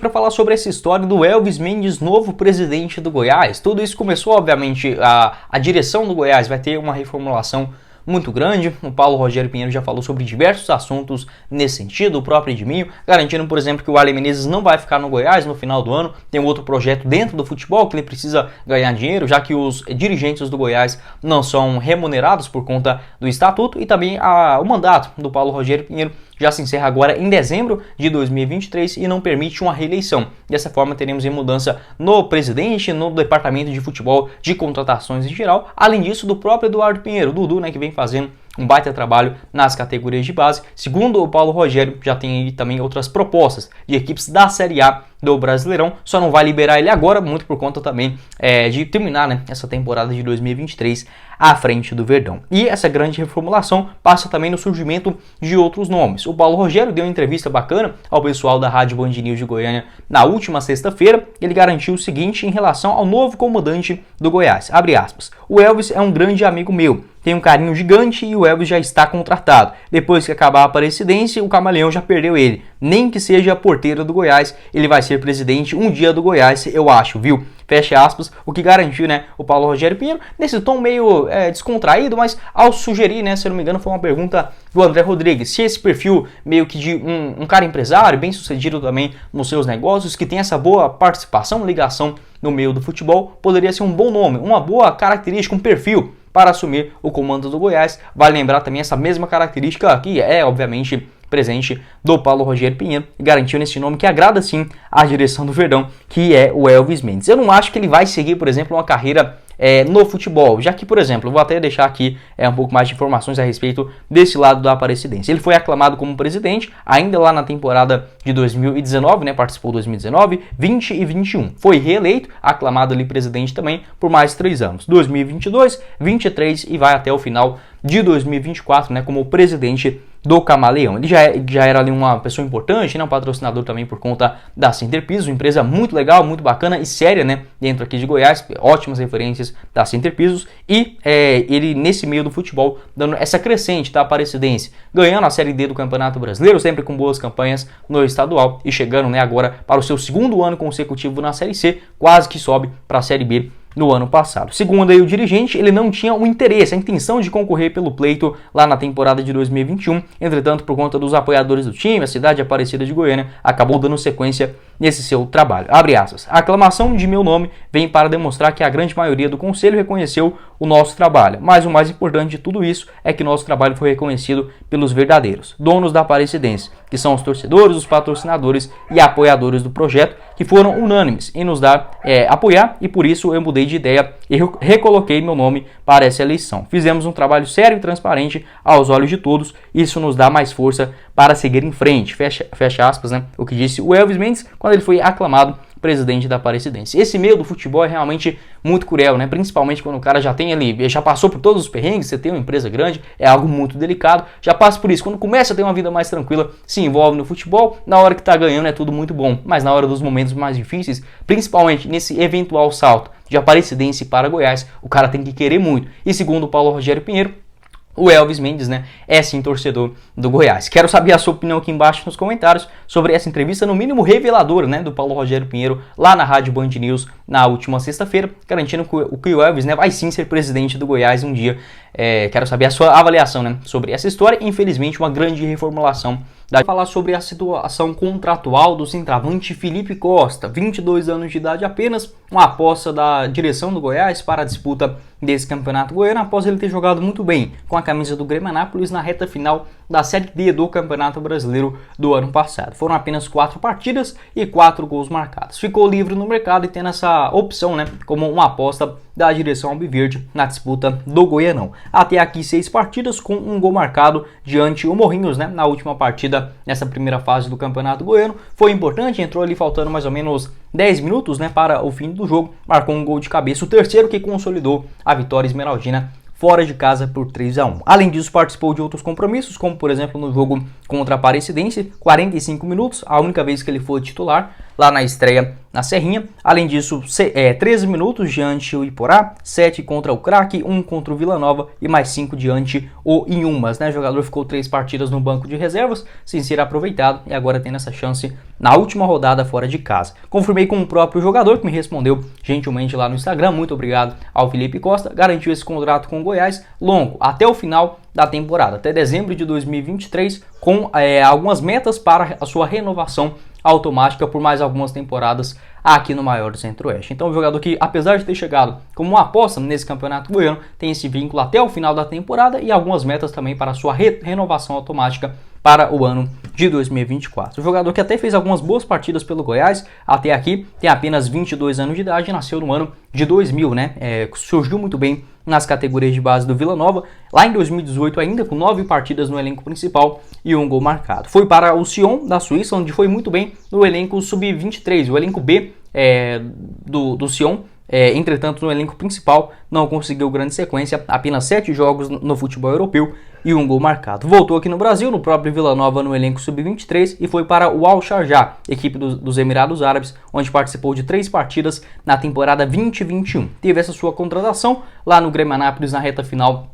para falar sobre essa história do Elvis Mendes, novo presidente do Goiás. Tudo isso começou, obviamente, a direção do Goiás vai ter uma reformulação muito grande. O Paulo Rogério Pinheiro já falou sobre diversos assuntos nesse sentido, o próprio Edminho, garantindo, por exemplo, que o Wally Menezes não vai ficar no Goiás no final do ano. Tem outro projeto dentro do futebol que ele precisa ganhar dinheiro, já que os dirigentes do Goiás não são remunerados por conta do estatuto, e também o mandato do Paulo Rogério Pinheiro já se encerra agora em dezembro de 2023 e não permite uma reeleição. Dessa forma, teremos mudança no presidente, no departamento de futebol, de contratações em geral. Além disso, do próprio Eduardo Pinheiro, o Dudu, que vem fazendo um baita trabalho nas categorias de base. Segundo o Paulo Rogério, já tem aí também outras propostas de equipes da Série A do Brasileirão, só não vai liberar ele agora, muito por conta também de terminar essa temporada de 2023 à frente do Verdão. E essa grande reformulação passa também no surgimento de outros nomes. O Paulo Rogério deu uma entrevista bacana ao pessoal da Rádio Band News de Goiânia na última sexta-feira. Ele garantiu o seguinte em relação ao novo comandante do Goiás, abre aspas: "O Elvis é um grande amigo meu, tem um carinho gigante e o Elvis já está contratado. Depois que acabar a presidência, o Camaleão já perdeu ele. Nem que seja a porteira do Goiás, ele vai ser presidente um dia do Goiás, eu acho, viu?" Fecha aspas, o que garantiu, o Paulo Rogério Pinheiro, nesse tom meio descontraído, mas ao sugerir, se eu não me engano, foi uma pergunta do André Rodrigues, se esse perfil meio que de um cara empresário, bem sucedido também nos seus negócios, que tem essa boa participação, ligação no meio do futebol, poderia ser um bom nome, uma boa característica, um perfil para assumir o comando do Goiás. Vale lembrar também essa mesma característica que é, obviamente, presente do Paulo Rogério Pinheiro, garantindo esse nome que agrada sim a direção do Verdão, que é o Elvis Mendes. Eu não acho que ele vai seguir, por exemplo, uma carreira no futebol, já que, por exemplo, eu vou até deixar aqui um pouco mais de informações a respeito desse lado da Aparecidense. Ele foi aclamado como presidente ainda lá na temporada de 2019, participou 2019, 20 e 21. Foi reeleito, aclamado ali presidente também por mais 3 anos, 2022, 23 e vai até o final de 2024, como presidente do Camaleão. Ele já era ali uma pessoa importante, um patrocinador também por conta da Center Pisos, uma empresa muito legal, muito bacana e séria, dentro aqui de Goiás, ótimas referências da Center Pisos, e ele nesse meio do futebol, dando essa crescente da Aparecidense, ganhando a Série D do Campeonato Brasileiro, sempre com boas campanhas no estadual, e chegando agora para o seu segundo ano consecutivo na Série C, quase que sobe para a Série B no ano passado. Segundo aí o dirigente, ele não tinha o interesse, a intenção de concorrer pelo pleito lá na temporada de 2021, entretanto, por conta dos apoiadores do time, a cidade Aparecida de Goiânia acabou dando sequência nesse seu trabalho. Abre aspas: "A aclamação de meu nome vem para demonstrar que a grande maioria do conselho reconheceu o nosso trabalho, mas o mais importante de tudo isso é que nosso trabalho foi reconhecido pelos verdadeiros donos da Aparecidense, que são os torcedores, os patrocinadores e apoiadores do projeto, que foram unânimes em nos dar apoiar, e por isso eu mudei de ideia e recoloquei meu nome para essa eleição. Fizemos um trabalho sério e transparente aos olhos de todos, isso nos dá mais força para seguir em frente." Fecha aspas, o que disse o Elvis Mendes quando ele foi aclamado presidente da Aparecidense. Esse meio do futebol é realmente muito cruel, principalmente quando o cara já tem ali, já passou por todos os perrengues, você tem uma empresa grande, é algo muito delicado, já passa por isso. Quando começa a ter uma vida mais tranquila, se envolve no futebol, na hora que tá ganhando é tudo muito bom, mas na hora dos momentos mais difíceis, principalmente nesse eventual salto de Aparecidense para Goiás, o cara tem que querer muito. E segundo o Paulo Rogério Pinheiro, o Elvis Mendes, é sim torcedor do Goiás. Quero saber a sua opinião aqui embaixo nos comentários sobre essa entrevista, no mínimo reveladora, do Paulo Rogério Pinheiro lá na Rádio Band News na última sexta-feira, garantindo que o Elvis, vai sim ser presidente do Goiás um dia. Quero saber a sua avaliação, sobre essa história. Infelizmente, uma grande reformulação. Falar sobre a situação contratual do centroavante Felipe Costa, 22 anos de idade apenas, uma aposta da direção do Goiás para a disputa desse campeonato goiano, após ele ter jogado muito bem com a camisa do Grêmio Anápolis na reta final da Série D do Campeonato Brasileiro do ano passado. Foram apenas 4 partidas e 4 gols marcados. Ficou livre no mercado e tendo essa opção, como uma aposta da direção alviverde na disputa do Goianão. Até aqui 6 partidas com um gol marcado diante o Morrinhos, na última partida nessa primeira fase do Campeonato Goiano. Foi importante, entrou ali faltando mais ou menos 10 minutos para o fim do jogo, marcou um gol de cabeça, o terceiro que consolidou a vitória esmeraldina fora de casa por 3-1. Além disso, participou de outros compromissos, como por exemplo no jogo contra a Aparecidense, 45 minutos, a única vez que ele foi titular, lá na estreia na Serrinha. Além disso, 13 minutos diante o Iporá, 7 contra o Craque, 1 contra o Vila Nova e mais 5 diante o Inhumas, né? O jogador ficou 3 partidas no banco de reservas, sem ser aproveitado, e agora tem essa chance na última rodada fora de casa. Confirmei com o próprio jogador, que me respondeu gentilmente lá no Instagram. Muito obrigado ao Felipe Costa. Garantiu esse contrato com o Goiás longo, até o final da temporada, até dezembro de 2023, com algumas metas para a sua renovação automática por mais algumas temporadas aqui no maior do Centro-Oeste. Então, o jogador que, apesar de ter chegado como uma aposta nesse campeonato goiano, tem esse vínculo até o final da temporada e algumas metas também para a sua renovação automática para o ano de 2024. O jogador que até fez algumas boas partidas pelo Goiás até aqui, tem apenas 22 anos de idade, nasceu no ano de 2000, né? Surgiu muito bem nas categorias de base do Vila Nova, lá em 2018 ainda, com 9 partidas no elenco principal e 1 gol marcado. Foi para o Sion da Suíça, onde foi muito bem no elenco sub-23, o elenco B do Sion. Entretanto, no elenco principal não conseguiu grande sequência, apenas 7 jogos no futebol europeu e 1 gol marcado. Voltou aqui no Brasil, no próprio Vila Nova, no elenco sub-23, e foi para o Al Sharjah, equipe dos Emirados Árabes, onde participou de 3 partidas na temporada 2021. Teve essa sua contratação lá no Grêmio Anápolis na reta final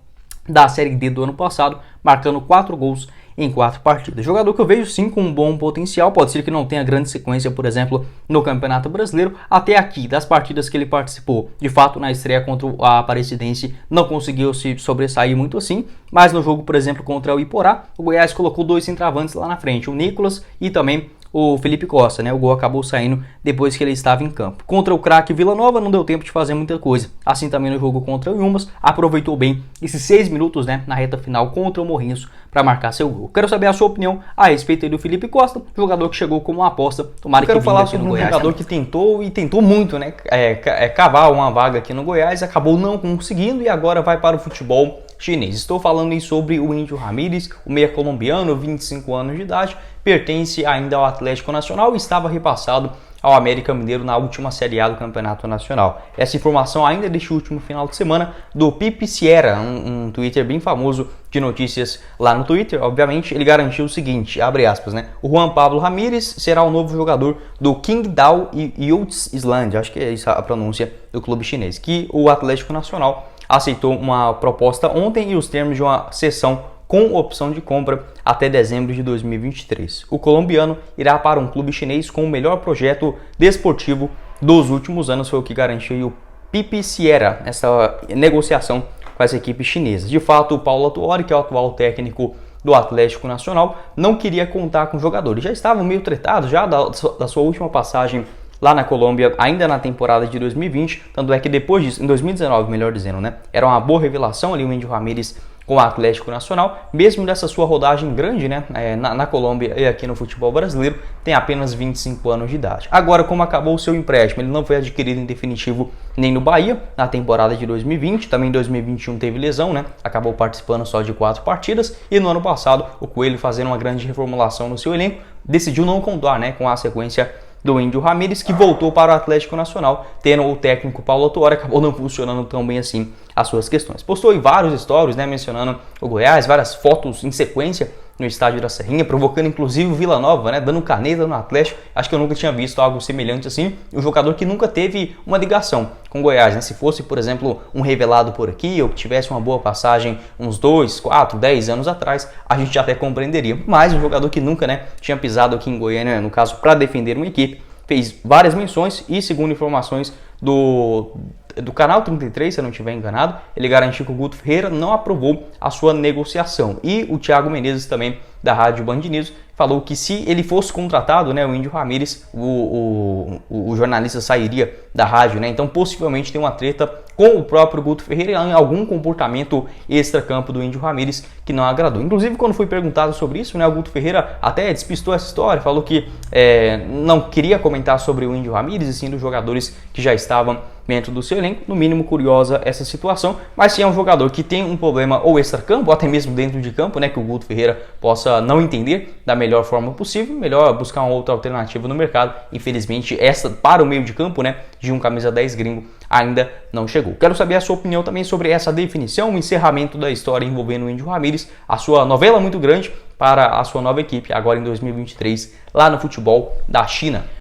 da Série D do ano passado, marcando 4 gols em 4 partidas. Jogador que eu vejo sim com um bom potencial, pode ser que não tenha grande sequência, por exemplo, no Campeonato Brasileiro. Até aqui, das partidas que ele participou, de fato, na estreia contra a Aparecidense, não conseguiu se sobressair muito assim, mas no jogo, por exemplo, contra o Iporá, o Goiás colocou 2 centroavantes lá na frente, o Nicolas e também o Felipe Costa, né? O gol acabou saindo depois que ele estava em campo. Contra o Craque Vila Nova não deu tempo de fazer muita coisa. Assim também no jogo contra o Inhumas, aproveitou bem esses 6 minutos, né, na reta final contra o Morrinhos para marcar seu gol. Quero saber a sua opinião a respeito do Felipe Costa, jogador que chegou como uma aposta. Tomara que falar sobre um jogador que tentou muito, né, cavar uma vaga aqui no Goiás, acabou não conseguindo e agora vai para o futebol chinês. Estou falando sobre o Índio Ramírez, o meia colombiano, 25 anos de idade, pertence ainda ao Atlético Nacional e estava repassado ao América Mineiro na última Série A do Campeonato Nacional. Essa informação ainda deste último final de semana do Pipe Sierra, um Twitter bem famoso de notícias lá no Twitter. Obviamente, ele garantiu o seguinte, abre aspas, né? O Juan Pablo Ramírez será o novo jogador do Qingdao Youth Island, acho que é essa a pronúncia do clube chinês, que o Atlético Nacional aceitou uma proposta ontem e os termos de uma cessão com opção de compra até dezembro de 2023. O colombiano irá para um clube chinês com o melhor projeto desportivo dos últimos anos, foi o que garantiu o Pipe Sierra, essa negociação com as equipes chinesas. De fato, o Paulo Autuori, que é o atual técnico do Atlético Nacional, não queria contar com jogadores. Já estavam meio tretados já da sua última passagem lá na Colômbia, ainda na temporada de 2020, tanto é que depois disso, em 2019, melhor dizendo, né, era uma boa revelação ali o Índio Ramírez com o Atlético Nacional, mesmo dessa sua rodagem grande, né, na Colômbia e aqui no futebol brasileiro, tem apenas 25 anos de idade. Agora, como acabou o seu empréstimo, ele não foi adquirido em definitivo nem no Bahia, na temporada de 2020, também em 2021 teve lesão, né, acabou participando só de 4 partidas, e no ano passado, o Coelho, fazendo uma grande reformulação no seu elenco, decidiu não contar, né, com a sequência do Índio Ramírez, que voltou para o Atlético Nacional, tendo o técnico Paulo Autuori, acabou não funcionando tão bem assim as suas questões. Postou em vários stories, né, mencionando o Goiás, várias fotos em sequência no estádio da Serrinha, provocando inclusive o Vila Nova, né, dando caneta no Atlético. Acho que eu nunca tinha visto algo semelhante assim. Um jogador que nunca teve uma ligação com o Goiás, né? Se fosse, por exemplo, um revelado por aqui, ou que tivesse uma boa passagem uns 2, 4, 10 anos atrás, a gente até compreenderia. Mas um jogador que nunca, né, tinha pisado aqui em Goiânia, no caso, para defender uma equipe, fez várias menções e, segundo informações do Canal 33, se eu não estiver enganado, ele garantiu que o Guto Ferreira não aprovou a sua negociação. E o Thiago Menezes, também da Rádio Band News, falou que se ele fosse contratado, né, o Índio Ramírez, o jornalista sairia da rádio, né? Então possivelmente tem uma treta com o próprio Guto Ferreira em algum comportamento extra-campo do Índio Ramírez que não agradou. Inclusive, quando foi perguntado sobre isso, né, o Guto Ferreira até despistou essa história, falou que não queria comentar sobre o Índio Ramírez, e sim dos jogadores que já estavam dentro do seu elenco. No mínimo curiosa essa situação, mas se é um jogador que tem um problema ou extra-campo, ou até mesmo dentro de campo, né, que o Guto Ferreira possa não entender da melhor forma possível, melhor buscar uma outra alternativa no mercado. Infelizmente, essa para o meio de campo, né, de um camisa 10 gringo ainda não chegou. Quero saber a sua opinião também sobre essa definição, o encerramento da história envolvendo o Índio Ramírez, a sua novela muito grande para a sua nova equipe, agora em 2023, lá no futebol da China.